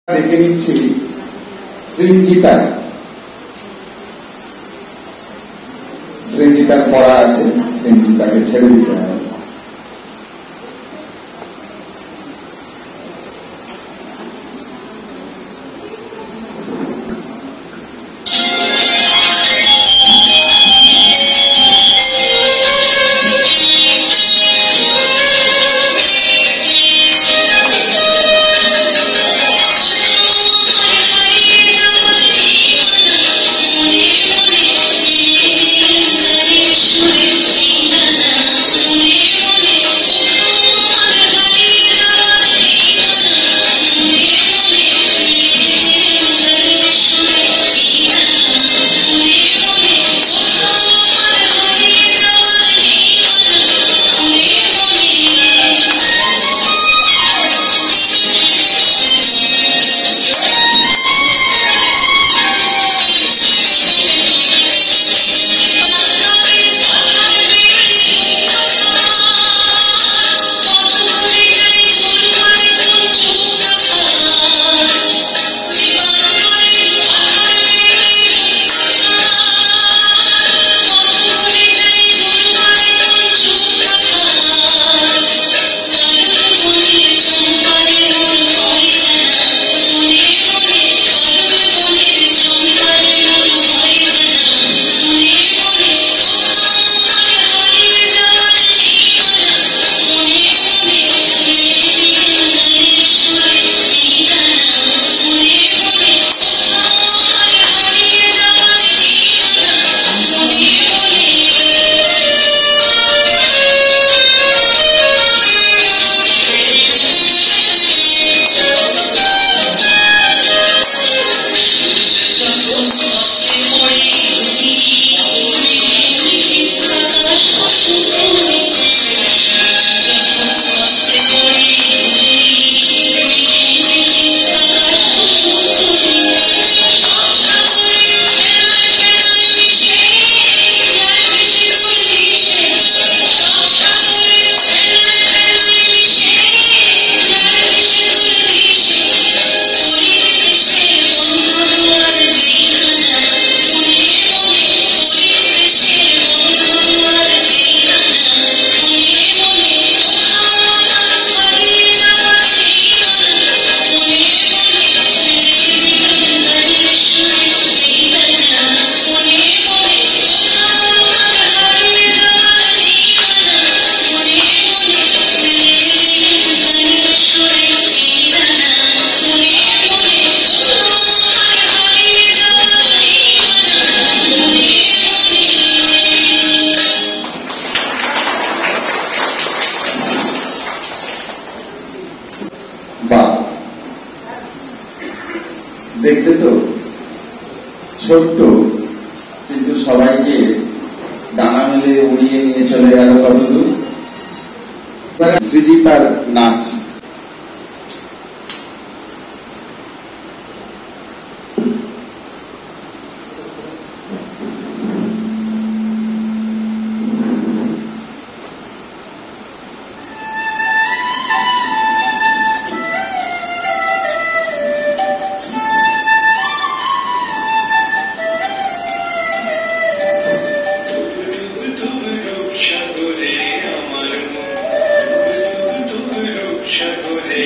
ডেকে নিচ্ছি সৃঞ্জিতা। সৃঞ্জিতার পড়া আছে, সৃঞ্জিতাকে ছেড়ে দিতে হবে। দেখতে তো ছোট্ট, কিন্তু সবাইকে ডানা মেলে উড়িয়ে নিয়ে চলে গেল কত দূর। সৃজিতার নাচ। সাগরে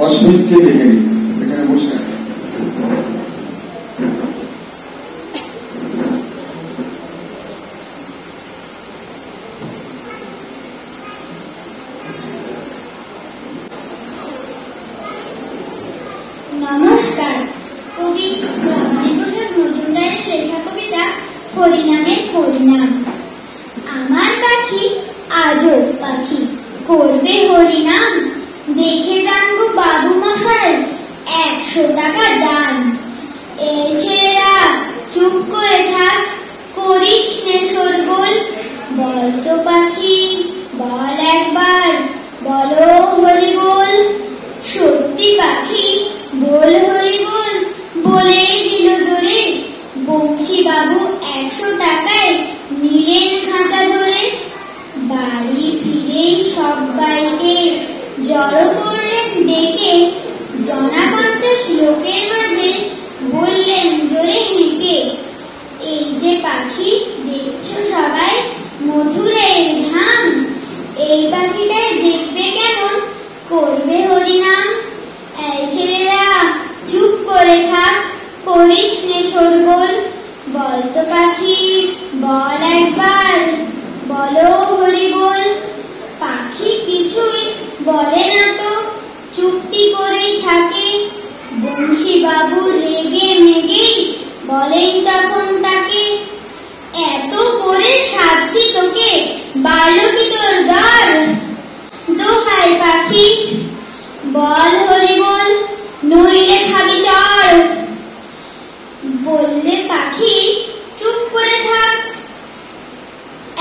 অশ্বিনকে ডেকে নিতে এখানে বসে নমস্কার। কবি রামায়ণপ্রসাদ মজুমদারের লেখা কবিতা হরিনামের হরিনাম। আমার পাখি আজব পাখি করবে হরিনাম, দেখে জানবো বাবু মশাই 100 টাকা দাম। এই ছেলেরা চুপ করে থাক, করিস নে শোরগোল, বল তো পাখি বল একবার, বলো হরি বল। সত্যি পাখি বল হরি বল, বলেই দিল জোরে। বংশী বাবু 100 টাকায় নিলেন খাঁচা ধরে। বাড়ি ফিরে সবাইকে জড়ো করলেন ডেকে, জনা 50 লোকের মাঝে বললেন জোরে হেঁকে, এই যে পাখি দেখছো সবাই মধুরের ধাম, এই পাখিটাই দেখবে কেমন করবে হরিনাম। এই ছেলেরা চুপ করে থাক, করিস নে শোরগোল, বল তো পাখি বল একবার, বলো হরি বল। পাখি কিছুই বলে না তো, চুপটি করেই থাকে। বংশী বাবু রেগে মেগেই বলেন তখন তাকে, এত করে সাজছি তোকে বাড়লো কি তোর দর, দোহাই পাখি বল হরি বল, নইলে খাবি চড়। বললে পাখি চুপ করে থাক,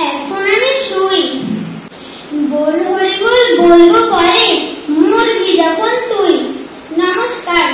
এখন আমি শুই, বল হরি বল বলবো পরে, মরবি যখন তুই। নমস্কার।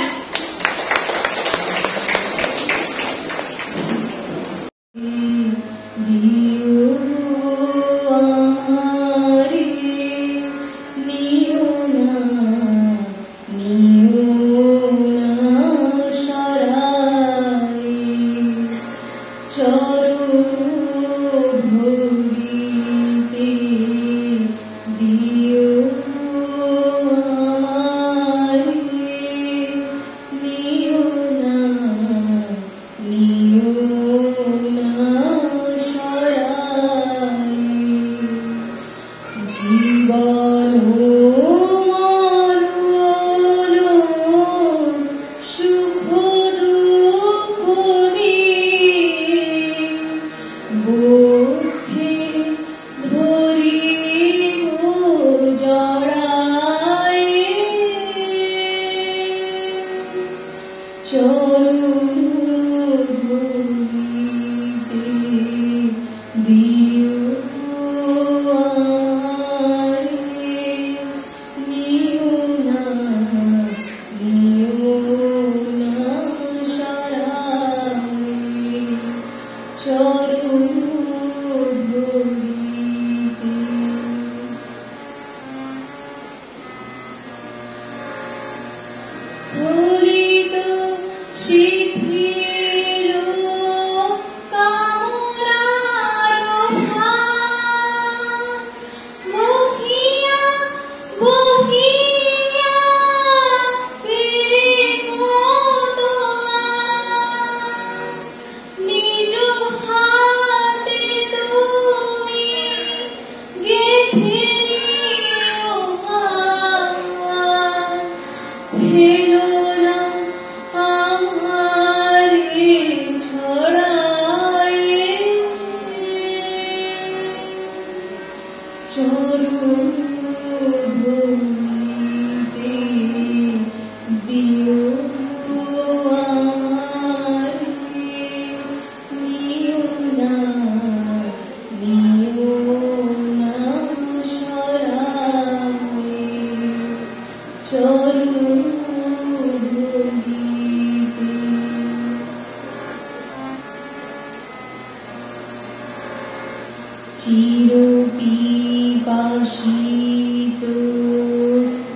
চিরপিপাসিত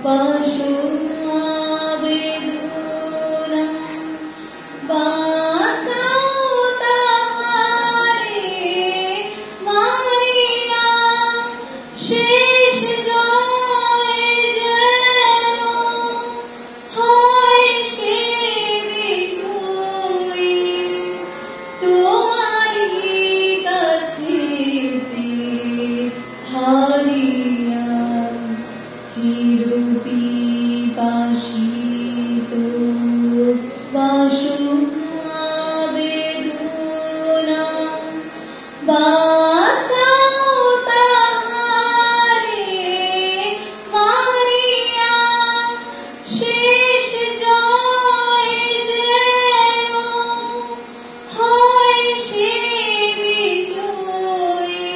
বাসনাবেদনা বাঁচাও তাহারে মারিয়া, শেষ জয় যেন হয় সে বিজয়ী, তোমারই কাছেতে হারিয়া চিরপিপাসিত বাসনাবেদনা বাঁচাও তাহারে মারিয়া, শেষ জয় যেন হয় সে বিজয়ী,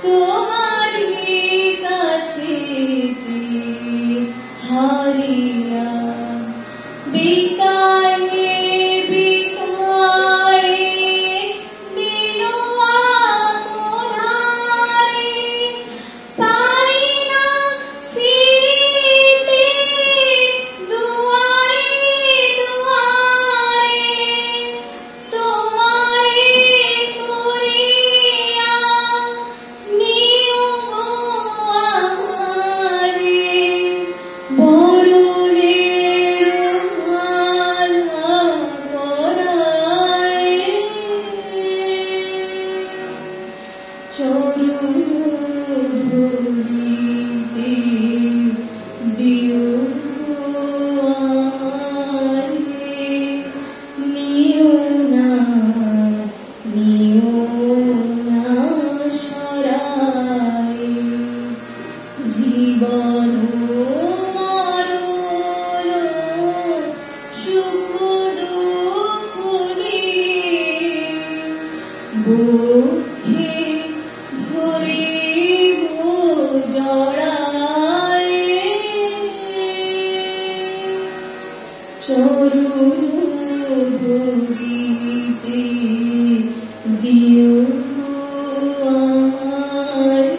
তোমারই কাছেতে হারিয়া। বিকারে বিকারে দিল আপনারে, পারি না ফিরিতে দুয়ারে দুয়ারে, তোমারে করিয়া নিও গো আমারে, বরলের মালা পরায়ে, চরণ ধরিতে দিও আমারে, নিও না সরায়ে, জীবন মরণ সুখ দুঃখ নিয়ে বুকে ধরিব জড়ায়ে, চরণ ধরিতে দিও আমারে,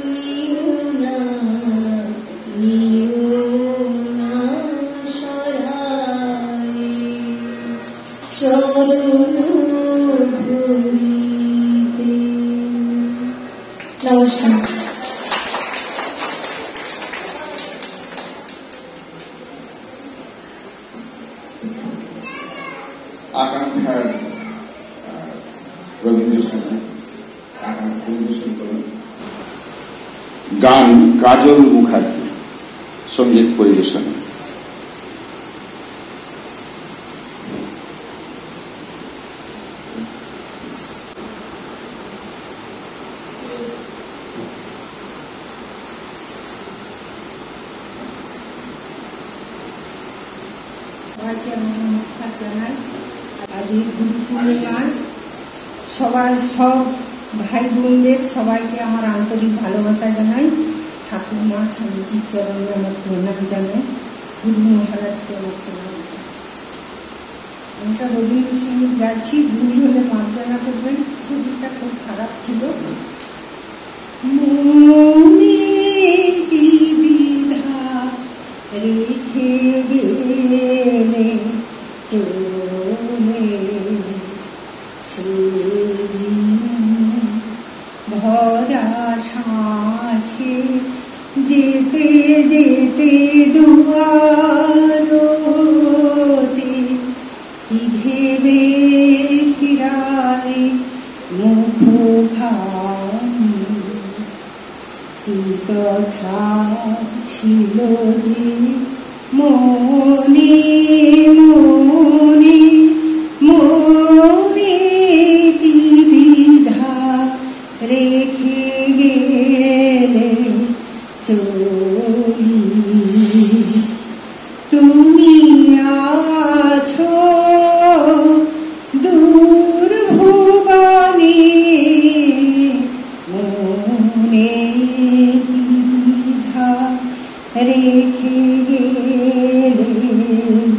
নিও না সরায়ে, চরণ ধরিতে। নমস্কার। আকাঙ্ক্ষার রবীন্দ্রসঙ্গীত আকাঙ্ক্ষা পরিবেশন করুন। গান কাজল মুখার্জি, সঙ্গীত পরিবেশন। সবাইকে আমি নমস্কার জানাই। আজ এই গুরু পূর্ণিমায় সবাই সব ভাই বোনদের সবাইকে আমার আন্তরিক ভালোবাসা জানাই। ঠাকুরমা স্বামীজির চরণে আমার প্রণাম জানাই, গুরু মহারাজকে আমার প্রণাম জানাই। আমি তো রবীন্দ্রসঙ্গীত গাইছি, ভুল হলে মার্জনা করবেন, শরীরটা খুব খারাপ ছিল। মনে কি দ্বিধা রেখে গেলে চলে ভরা ছাঁচে যেতে যেতে দুয়ারতে কি ভেবে ফিরালে মুখখানি, কি কথা ছিল যে মনে মনে মনে কি দ্বিধা রেখে গেলে চলি। তুমি আছো দূর ভুবনে, মনে কি দ্বিধা রেখে গেলে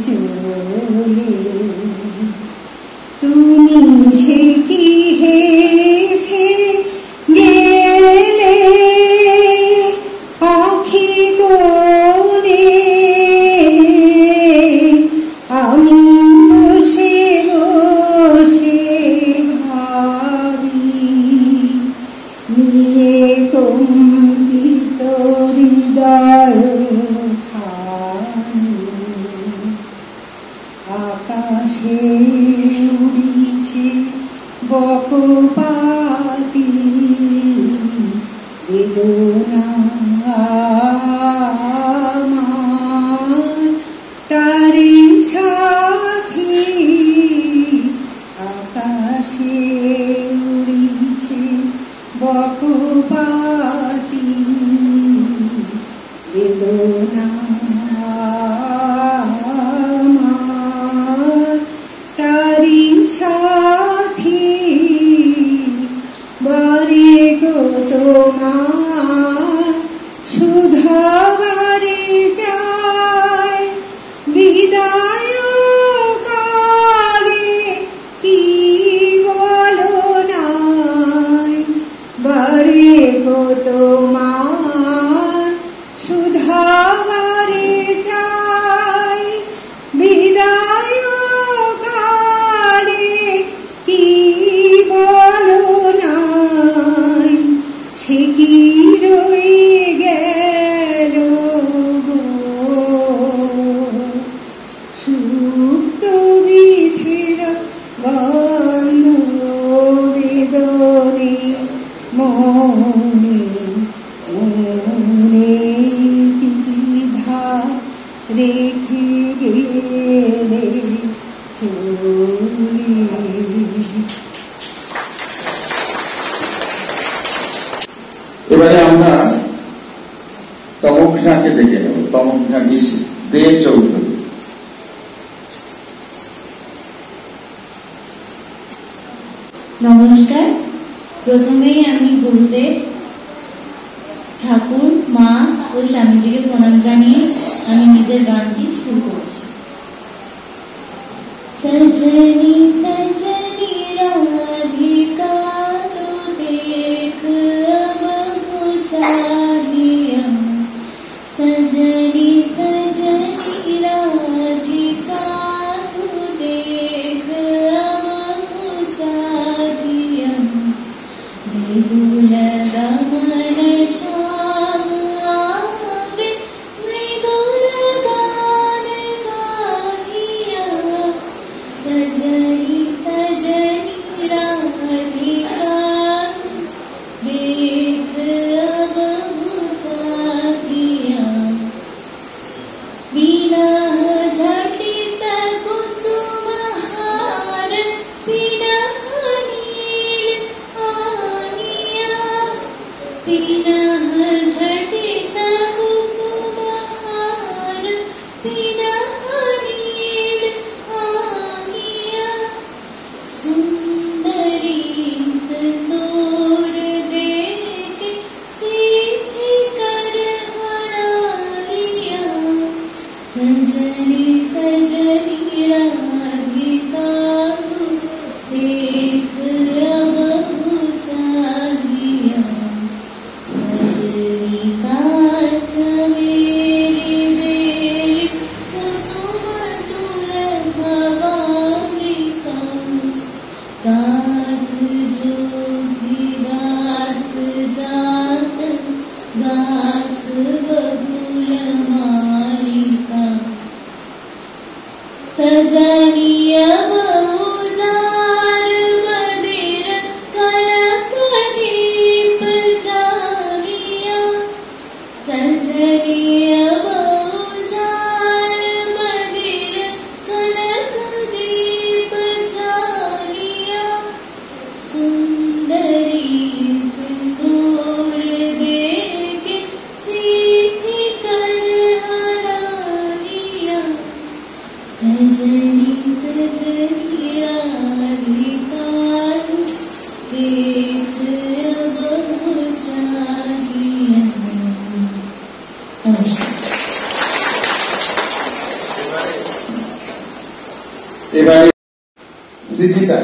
চলে। তুমি সে কি হেসে বকপাতি বেদনা তারি সাথী আকাশে উড়িছে বকপাতি বেদনা তারি সাথী বারে গো তোমার সুধাবারে যায় বিদায় কালে কি বলো নাই বারে গো তোমার সুধাবারে যায় বিদায় কালে কি বলো নাই সে কি রয়ে গেল গো সুপ্ত বিধির গন্ধ বেদনে মনে মনে দ্বিধা রেখে গেলে চলে। এবারে আমরা তমঘৃণাকে দেখে নেব। তমঘৃণা ডিসি দে চৌধুরী। নমস্কার। প্রথমেই আমি গুরুদেব, ঠাকুর, মা ও স্বামীজিকে প্রণাম জানিয়ে আমি নিজের গানটি শুরু করছি। সজনী সজনী রাধিকা তো দেখ अब चाहिए सजनी सजनी राधिका तो देख अब चाहिए मृदुल गमन श्याम आवे मृदुल गान गाहिया सजनी सजनी राधिका देख अब चाहिए बिना झटित कुसुमहार बिना नील आनिया बिना झटित कुसुमहार बिना नील आनिया सुंदरी संदूर देख सीधी कर हरा लिया सजनी सजनी राधिका देख अब चाहिए बदली कांच मेरी बेली कुसुम तुल भवानी गाथ जो भी बात जात गाथ बबुल मालिका सजनिया बहुजार मदिर कनक दीप जानिया सजनिया बहुजार मदिर कनक दीप जानिया सुंदरी सिंदूर देख सीधी कर हरा लिया सजनी सजनी राधिका देख अब चाहिए। नमस्कार। এবারে সৃজিতা।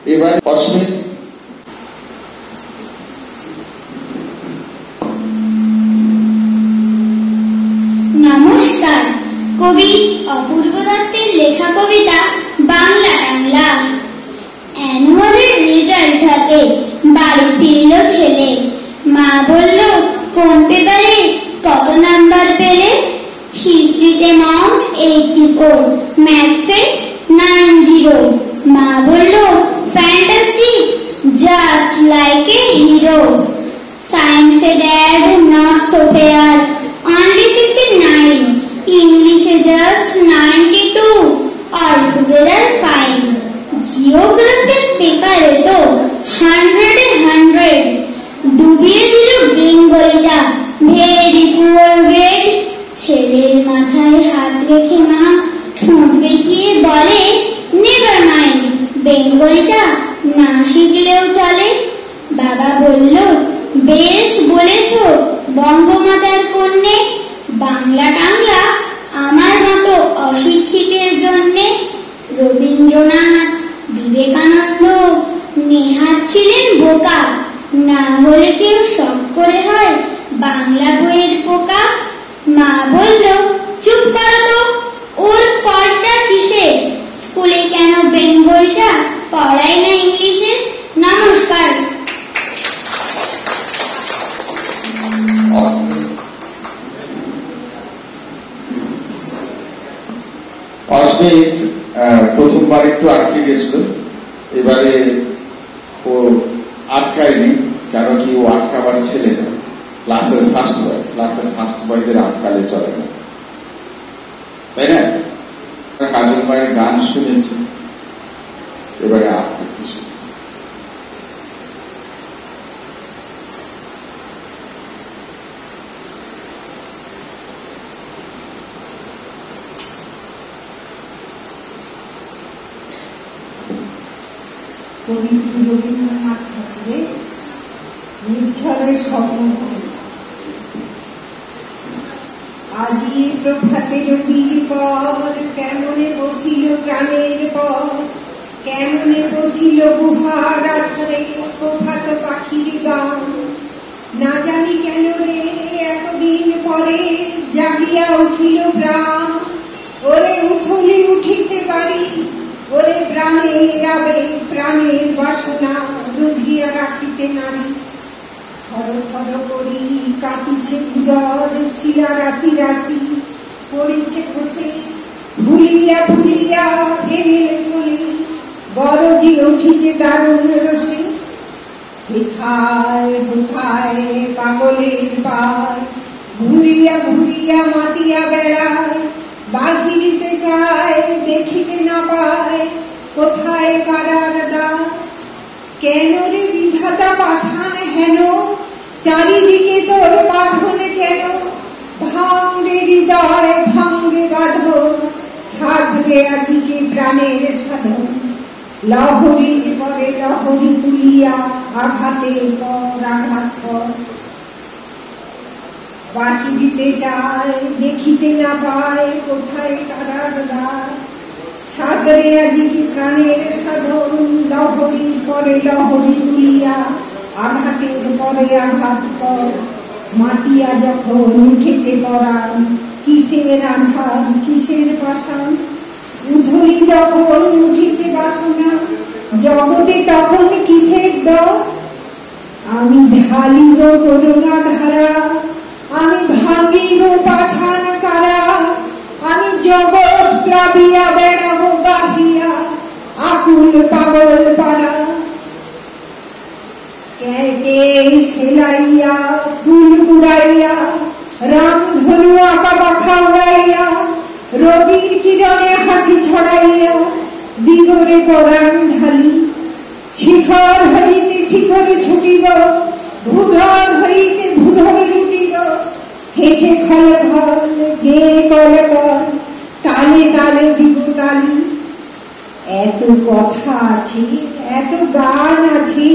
এবার অস্মিত নমস্কার। কবি অপূর্ব দত্তের লেখা কবিতা বাংলা টাংলা। অ্যানুয়ালের রেজাল্ট হাতে বাড়ি ফিরল ছেলে। মা বলল, কোন পেপারে কত নাম্বার পেলে? হিস্ট্রিতে মম 84, ম্যাথসে 90। মা বলল, fantastic, just like a hero. সায়েন্সে dad not so fair, only 69, ইংলিশে জাস্ট 92, altogether fine। জিওগ্রাফির পেপারে তো 100 ডুবিয়ে দিল বেঙ্গলিটা, ভেরি পুয়ার গ্রেড। ছেলের মাথায় হাত রেখে মা ঠোঁট বেঁকিয়ে বলে, নেভার মাইন্ড, বেঙ্গলিটা না শিখলেও চলে। বাবা বলল, বেশ বলেছ বঙ্গমাতার কন্যে, বাংলা টাংলা আমার মতো অশিক্ষিতের জন্যে। রবীন্দ্রনাথ, বিবেকানন্দ, নেহাত ছিলেন বোকা, না হলে কেউ শখ করে হয় বাংলা বইয়ের পোকা। মা বলল, চুপ করো তো, ওর ফলটা কিসে? স্কুলে কেন বেঙ্গলিটা পড়াই না ইংলিশে? নমস্কার। অস্মিত প্রথমবার একটু আটকে গেছিল, এবারে ও আটকায়নি। কেন কি, ও আটকাবার ছেলে না, ক্লাসের ফার্স্ট বয়। ক্লাসের ফার্স্ট বয়দের আটকালে চলে না, তাই না? কাজল ভাইয়ের গান শুনেছে, এবারে আটকাতে শুনে। কবি রবীন্দ্রনাথ ঠাকুরের নির্ঝরের স্বপ্ন। আজি প্রভাতে রবির পর, কেমনে বসিল প্রাণের পর, কেমনে বসিল গুহার আধারে প্রভাত পাখির গান। না জানি কেন রে এতদিন পরে জাগিয়া উঠিল প্রাণ। ওরে উঠলি উঠিছে পারি, ওরে প্রাণের আবেগ, প্রাণের বাসনা রুধিয়া রাখিতে নারী। থর থর করি কাঁপিছে উদর, শিলা রাশি রাশি পড়িছে খসে। ভুলিয়া ভুলিয়া ফেরে চলি, গরজি উঠিছে দারুণ রসে। হেথায় হেথায় পাগলের পায়, ঘুরিয়া ঘুরিয়া মাতিয়া বেড়ায়। বাহিরিতে চায় দেখিতে না পায়, কোথায় কারার দ্বার। কেন রে বিধাতা পাঠান হেন, চারিদিকে তোর বাঁধন কেন? ভাঙরে হৃদয়, ভাঙরে বাঁধন, সাধরে আজিকে প্রাণের সাধন। লহরীর পরে লহরী তুলিয়া, আঘাতের পর আঘাত পর। বাকি দিতে চায় দেখিতে না পায়, কোথায় কারার দ্বার। সাগরে আজিকে প্রাণের সাধন, লহরীর পরে লহরী তুলিয়া, আঘাতের পরে আঘাত পর। মাতিয়া যখন উঠেছে পরাণ, কিসের আধার কিসের পাষাণ। উধলি যখন উঠেছে বাসনা, জগতে তখন কিসের ডর। আমি ঢালিব করুণা ধারা, আমি ভাঙিব পাষাণ কারা। আমি জগৎ প্লাবিয়া বেড়াবো গাহিয়া, আকুল পাগল পাড়া। কে সেলাইয়া ফুল উড়াইয়া, রাম ধনু আঁকা পাখা উড়াইয়া। রবির কিরণে হাসি ছড়াইয়া, দিগরে পরাণ ঢালি। শিখর হইতে শিখরে ছুটিব, ভূধর হইতে ভূধরে লুটিব। হেসে খল খল গে কল কল, তালে তালে দিব তালি। এত কথা আছে, এত গান আছে,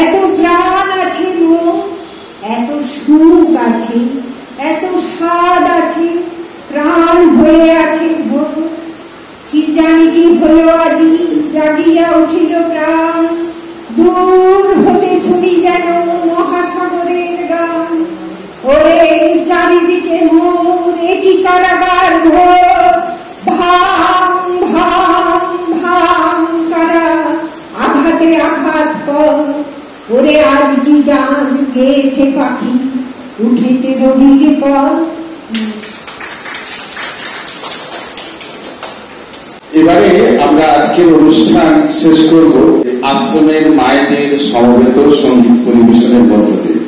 এত প্রাণ আছে মন, এত সুখ আছে, এত স্বাদ আছে, প্রাণ হয়ে আছে ভোর। কি জানি কি হলো আজি, জাগিয়া উঠিল প্রাণ। দূর হতে শুনি যেন মহাসাগরের গান, ওরে চারিদিকে মোর একই কারাগার ঘোর, ভাঙ ভাঙ ভাঙ কারা আঘাতে আঘাত কর, ওরে আজ কি গান গেয়েছে পাখি উঠেছে রবির কর। এবারে আমরা আজকের অনুষ্ঠান শেষ করব আশ্রমের মায়েদের সমবেত সঙ্গীত পরিবেশনের মধ্য দিয়ে।